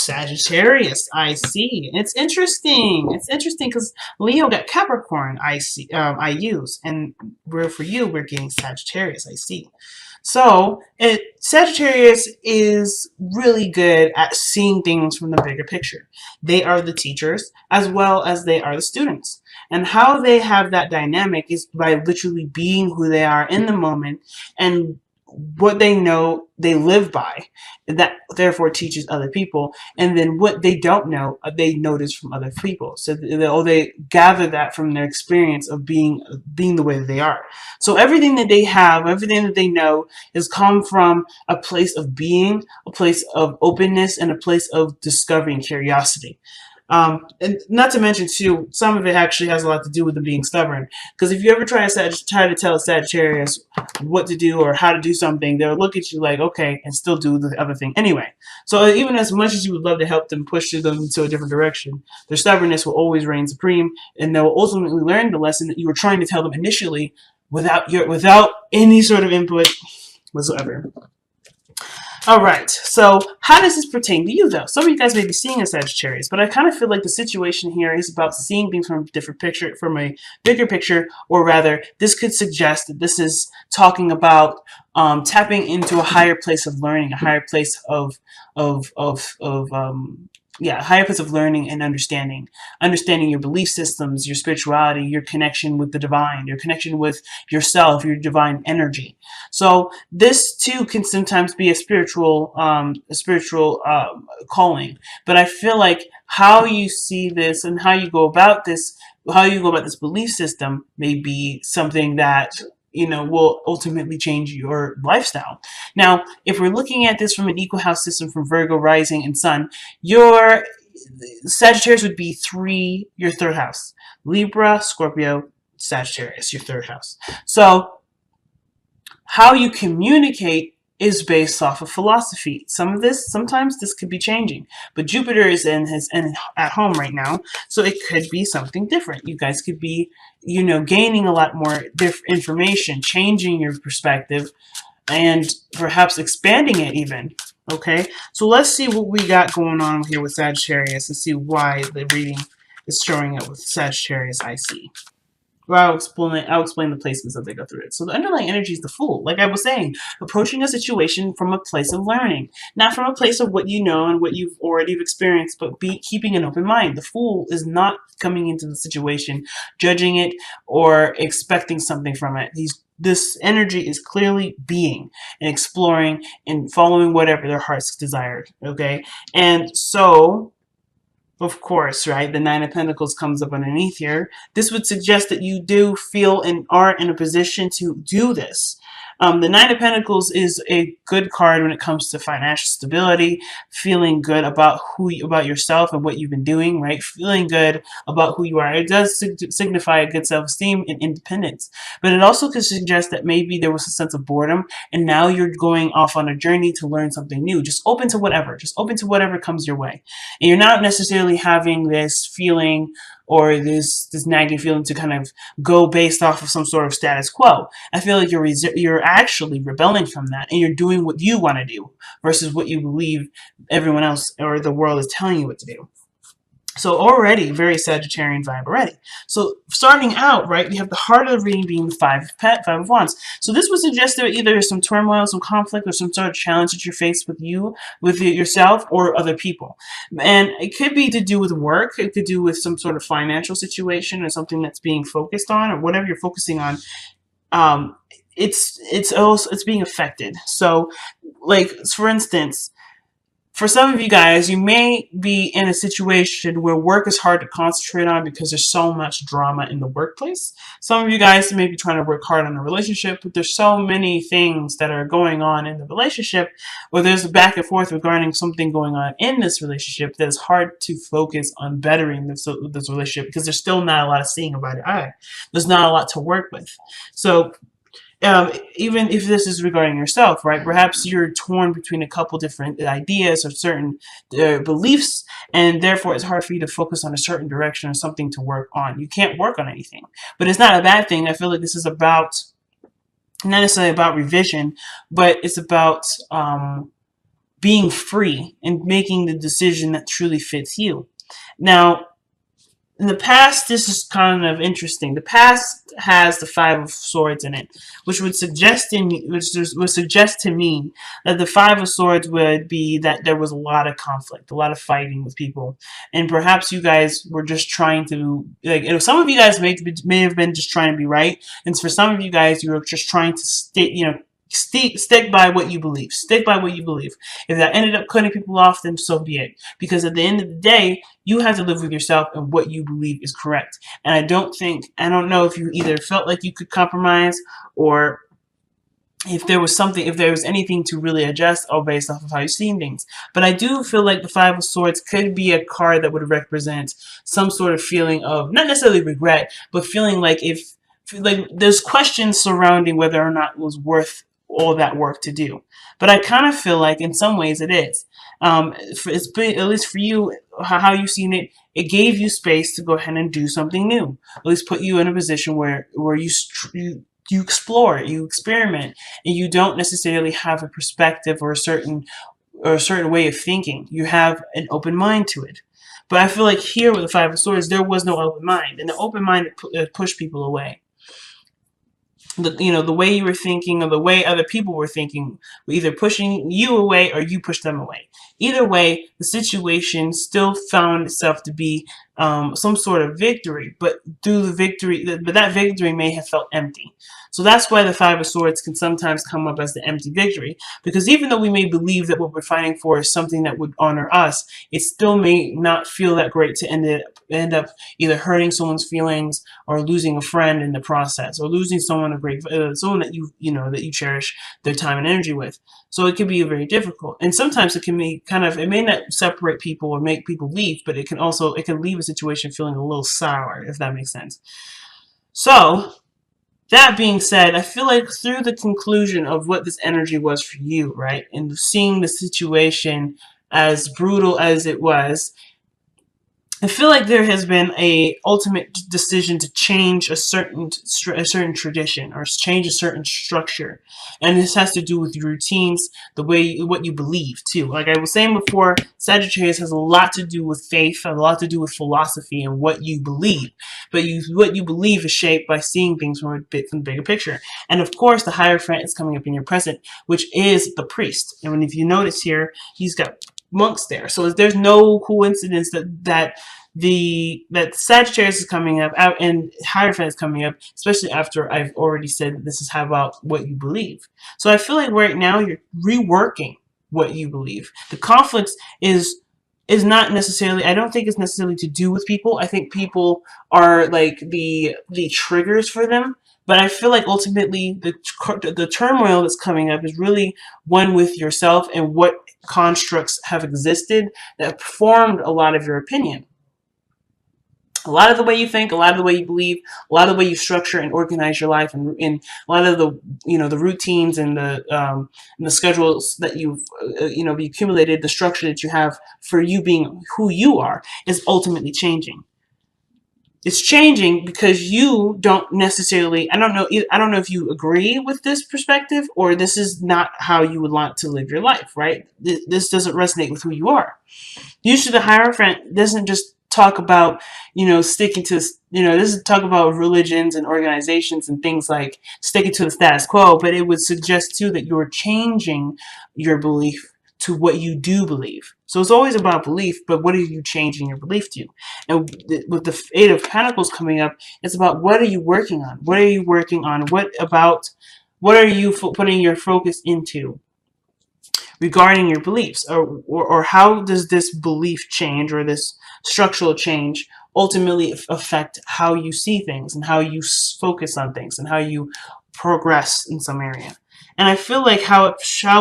Sagittarius, I see. It's interesting. It's interesting because Leo got Capricorn, I see. I use, and for you, we're getting Sagittarius, I see. So, Sagittarius is really good at seeing things from the bigger picture. They are the teachers as well as they are the students. And how they have that dynamic is by literally being who they are in the moment and what they know they live by, that therefore teaches other people, and then what they don't know they notice from other people, so they gather that from their experience of being the way that they are. So everything that they have, everything that they know, has come from a place of being, a place of openness, and a place of discovery and curiosity. And not to mention too, some of it actually has a lot to do with them being stubborn. Because if you ever try to tell a Sagittarius what to do or how to do something, they'll look at you like, okay, and still do the other thing anyway. So even as much as you would love to help them push them into a different direction, their stubbornness will always reign supreme, and they'll ultimately learn the lesson that you were trying to tell them initially without any sort of input whatsoever. All right, so how does this pertain to you, though? Some of you guys may be seeing a Sagittarius, but I kind of feel like the situation here is about seeing things from a different picture, from a bigger picture, or rather, this could suggest that this is talking about tapping into a higher place of learning, a higher place of a higher place of learning and understanding your belief systems, your spirituality, your connection with the divine, your connection with yourself, your divine energy. So this too can sometimes be a spiritual calling. But I feel like how you see this and how you go about this belief system may be something that will ultimately change your lifestyle. Now, if we're looking at this from an equal house system from Virgo rising and sun, your Sagittarius would be your third house. Libra, Scorpio, Sagittarius, your third house. So how you communicate is based off of philosophy. Sometimes this could be changing, but Jupiter is at home right now, so it could be something different. You guys could be, gaining a lot more information, changing your perspective, and perhaps expanding it even. Okay, so let's see what we got going on here with Sagittarius and see why the reading is showing up with Sagittarius I see. Well, I'll explain the placements as they go through it. So the underlying energy is the Fool. Like I was saying, approaching a situation from a place of learning, not from a place of what you know and what you've already experienced, but keeping an open mind. The Fool is not coming into the situation, judging it, or expecting something from it. This energy is clearly being and exploring and following whatever their hearts desired. Okay, and so, of course, right, the Nine of Pentacles comes up underneath here. This would suggest that you do feel and are in a position to do this. The Nine of Pentacles is a good card when it comes to financial stability, feeling good about about yourself and what you've been doing, right? Feeling good about who you are. It does signify a good self-esteem and independence, but it also could suggest that maybe there was a sense of boredom, and now you're going off on a journey to learn something new. Just open to whatever. Just open to whatever comes your way, and you're not necessarily having this feeling or this nagging feeling to kind of go based off of some sort of status quo. I feel like you're actually rebelling from that, and you're doing what you want to do versus what you believe everyone else or the world is telling you what to do. So already, very Sagittarian vibe already. So starting out, right, we have the heart of the reading being the Five of Wands. So this would suggest that either there's some turmoil, some conflict, or some sort of challenge that you're faced with yourself or other people. And it could be to do with work. It could do with some sort of financial situation or something that's being focused on, or whatever you're focusing on. It's being affected. So, like, for instance, for some of you guys, you may be in a situation where work is hard to concentrate on because there's so much drama in the workplace. Some of you guys may be trying to work hard on a relationship, but there's so many things that are going on in the relationship, or there's a back and forth regarding something going on in this relationship that it's hard to focus on bettering this relationship because there's still not a lot of seeing about it. There's not a lot to work with. So even if this is regarding yourself, right? Perhaps you're torn between a couple different ideas or certain beliefs, and therefore it's hard for you to focus on a certain direction or something to work on. You can't work on anything, but it's not a bad thing. I feel like this is not necessarily about revision, but it's about being free and making the decision that truly fits you. Now, in the past, this is kind of interesting. The past has the Five of Swords in it, which would suggest to me that the Five of Swords would be that there was a lot of conflict, a lot of fighting with people, and perhaps you guys were just trying to, like, some of you guys may have been just trying to be right, and for some of you guys, you were just trying to stick by what you believe. Stick by what you believe. If that ended up cutting people off, then so be it. Because at the end of the day, you have to live with yourself and what you believe is correct. And I don't know if you either felt like you could compromise, or if there was anything to really adjust, or based off of how you've seen things. But I do feel like the Five of Swords could be a card that would represent some sort of feeling of, not necessarily regret, but feeling like there's questions surrounding whether or not it was worth all that work to do. But I kind of feel like in some ways it is. At least for you, how you've seen it, it gave you space to go ahead and do something new. At least put you in a position where you explore, you experiment, and you don't necessarily have a perspective or a certain way of thinking. You have an open mind to it. But I feel like here with the Five of Swords, there was no open mind, and the open mind pushed people away. The way you were thinking or the way other people were thinking were either pushing you away or you pushed them away. Either way, the situation still found itself to be some sort of victory, but that victory may have felt empty. So that's why the Five of Swords can sometimes come up as the empty victory, because even though we may believe that what we're fighting for is something that would honor us, it still may not feel that great to end up either hurting someone's feelings or losing a friend in the process, or losing someone someone that that you cherish their time and energy with. So it can be very difficult, and sometimes it can be it may not separate people or make people leave, but it can leave a situation feeling a little sour, if that makes sense. So that being said, I feel like through the conclusion of what this energy was for you, right, and seeing the situation as brutal as it was, I feel like there has been a ultimate decision to change a certain tradition, or change a certain structure, and this has to do with your routines, what you believe too. Like I was saying before, Sagittarius has a lot to do with faith, a lot to do with philosophy and what you believe. But what you believe is shaped by seeing things from the bigger picture. And of course, the Hierophant is coming up in your present, which is the priest. And if you notice here, he's got monks there. So there's no coincidence that Sagittarius is coming up out and Hierophant is coming up, especially after I've already said this is about what you believe. So I feel like right now you're reworking what you believe. The conflict is not necessarily, I don't think it's necessarily to do with people. I think people are like the triggers for them. But I feel like ultimately the turmoil that's coming up is really one with yourself and what constructs have existed that formed a lot of your opinion. A lot of the way you think, a lot of the way you believe, a lot of the way you structure and organize your life, and a lot of the routines and the schedules that you've accumulated, the structure that you have for you being who you are is ultimately changing. It's changing because you don't necessarily, I don't know if you agree with this perspective, or this is not how you would want to live your life, right? This doesn't resonate with who you are. Usually the Hierophant doesn't just talk about, sticking to, this is talk about religions and organizations and things like sticking to the status quo, but it would suggest too that you're changing your belief to what you do believe. So it's always about belief, but what are you changing your belief to? And with the Eight of Pentacles coming up, it's about what are you working on? What are you working on? What are you putting your focus into regarding your beliefs? Or how does this belief change, or this structural change, ultimately affect how you see things and how you focus on things and how you progress in some area? And I feel like how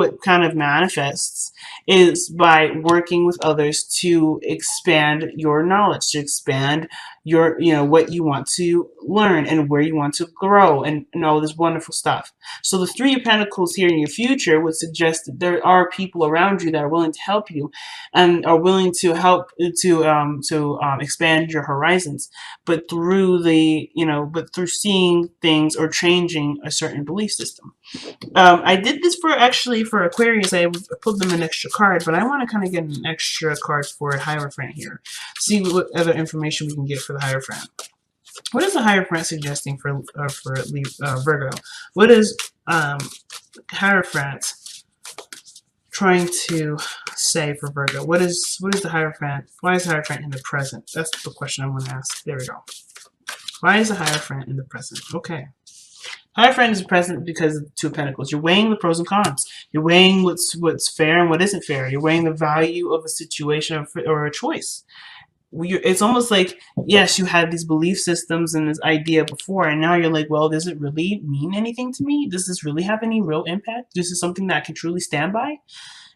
it kind of manifests is by working with others to expand your knowledge, to expand your, what you want to learn and where you want to grow, and all this wonderful stuff. So the Three of Pentacles here in your future would suggest that there are people around you that are willing to help you and are willing to help to expand your horizons, but through seeing things or changing a certain belief system. I did this for actually for Aquarius. I put them an extra card, but I want to kind of get an extra card for Hierophant here. See what other information we can get for the Hierophant. What is the Hierophant suggesting for Virgo? What is Hierophant trying to say for Virgo? What is the Hierophant? Why is the Hierophant in the present? That's the question I want to ask. There we go. Why is the Hierophant in the present? Okay. Hierophant is present because of the Two of Pentacles. You're weighing the pros and cons. You're weighing what's fair and what isn't fair. You're weighing the value of a situation or a choice. It's almost like, yes, you had these belief systems and this idea before, and now you're like, well, does it really mean anything to me? Does this really have any real impact? This is something that I can truly stand by?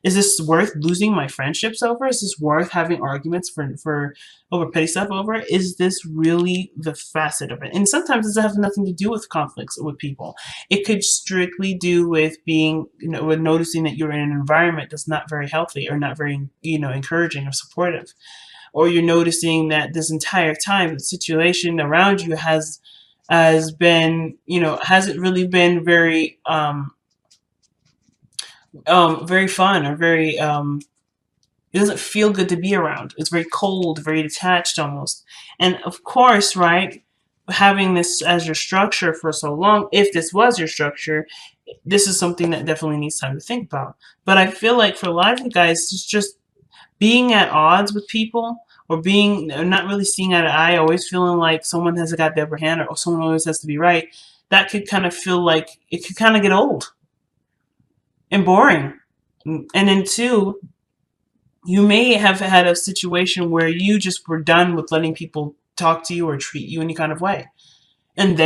Is this worth losing my friendships over? Is this worth having arguments for over petty stuff over? Is this really the facet of it? And sometimes this has nothing to do with conflicts with people. It could strictly do with being, with noticing that you're in an environment that's not very healthy or not very, encouraging or supportive. Or you're noticing that this entire time the situation around you has been, hasn't really been very very fun or very it doesn't feel good to be around. It's very cold, very detached almost. And of course, right, having this as your structure for so long, if this was your structure, this is something that definitely needs time to think about. But I feel like for a lot of you guys, it's just being at odds with people or being not really seeing eye to eye, always feeling like someone has got the upper hand or someone always has to be right, that could kind of feel like it could kind of get old and boring. And then two, you may have had a situation where you just were done with letting people talk to you or treat you any kind of way. And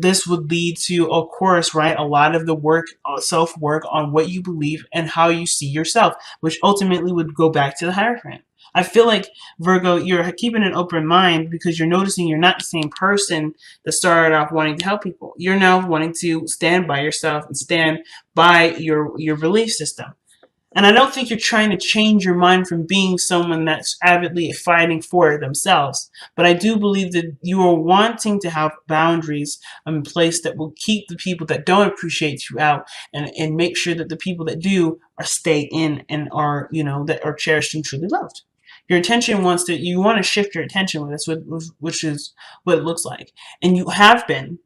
this would lead to, of course, right, a lot of the work, self-work on what you believe and how you see yourself, which ultimately would go back to the Hierophant. I feel like, Virgo, you're keeping an open mind because you're noticing you're not the same person that started off wanting to help people. You're now wanting to stand by yourself and stand by your belief system. And I don't think you're trying to change your mind from being someone that's avidly fighting for themselves. But I do believe that you are wanting to have boundaries in place that will keep the people that don't appreciate you out and make sure that the people that do are stay in and are, that are cherished and truly loved. Your intention you want to shift your attention with this, which is what it looks like. And you have been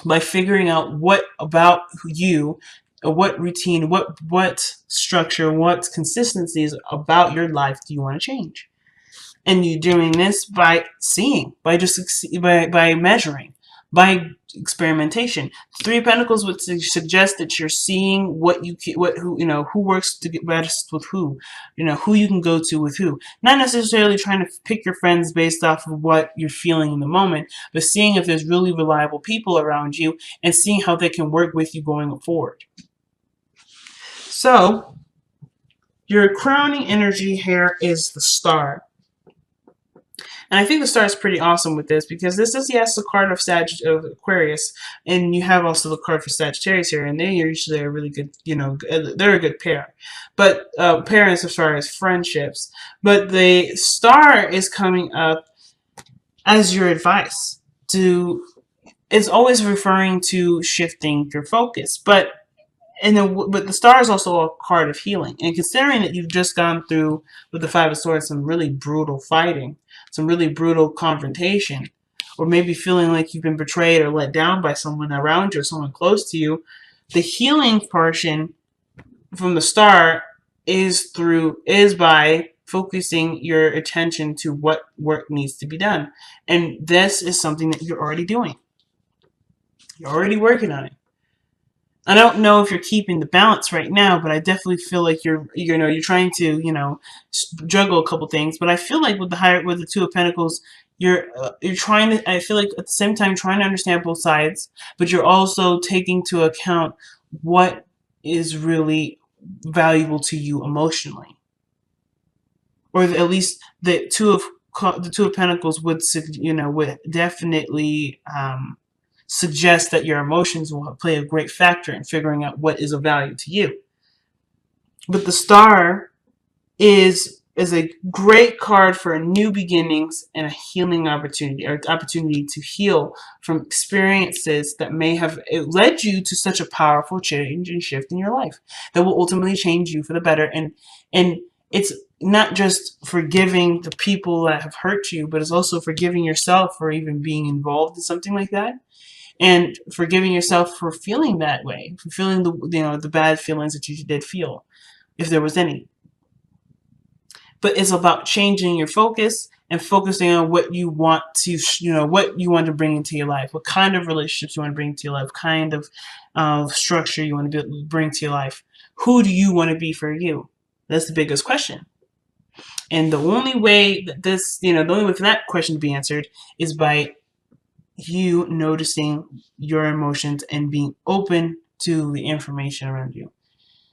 by figuring out what about you, what routine, what structure, what consistencies about your life do you want to change? And you're doing this by seeing, by measuring, by experimentation. Three of Pentacles would suggest that you're seeing who works to get best with who, who you can go to with who. Not necessarily trying to pick your friends based off of what you're feeling in the moment, but seeing if there's really reliable people around you and seeing how they can work with you going forward. So, your crowning energy here is the Star. And I think the Star is pretty awesome with this because this is, yes, the card of Aquarius, and you have also the card for Sagittarius here, and they're usually a really good, they're a good pair. But parents as far as friendships. But the Star is coming up as your advice it's always referring to shifting your focus, but the Star is also a card of healing. And considering that you've just gone through, with the Five of Swords, some really brutal fighting, some really brutal confrontation, or maybe feeling like you've been betrayed or let down by someone around you or someone close to you, the healing portion from the Star is by focusing your attention to what work needs to be done. And this is something that you're already doing. You're already working on it. I don't know if you're keeping the balance right now, but I definitely feel like you're trying to, juggle a couple things. But I feel like with the Two of Pentacles, you're trying to, I feel like at the same time trying to understand both sides, but you're also taking into account what is really valuable to you emotionally. Or at least the Two of Pentacles would definitely suggest that your emotions will play a great factor in figuring out what is of value to you. But the Star is is a great card for new beginnings and a healing opportunity, or opportunity to heal from experiences that may have led you to such a powerful change and shift in your life that will ultimately change you for the better. And it's not just forgiving the people that have hurt you, but it's also forgiving yourself for even being involved in something like that, and forgiving yourself for feeling that way, for feeling the bad feelings that you did feel, if there was any. But it's about changing your focus and focusing on what you want to, what you want to bring into your life, what kind of relationships you want to bring to your life, kind of structure you want to bring to your life. Who do you want to be for you? That's the biggest question. And the only way that the only way for that question to be answered is by you noticing your emotions and being open to the information around you.